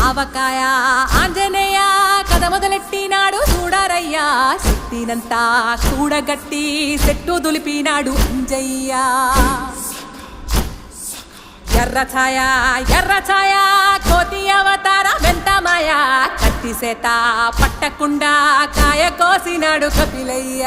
ఆవకాయ ఆంజనేయ కథ మొదలెట్టినాడు చూడరయ్యా శక్తినంతా కూడగట్టి చెట్టు దులిపినాడు అంజయ్య ఎర్ర ఛాయ కోతి అవతార వెంటమాయ కత్తి సేత పట్టకుండా కాయ కోసినాడు కపిలయ్య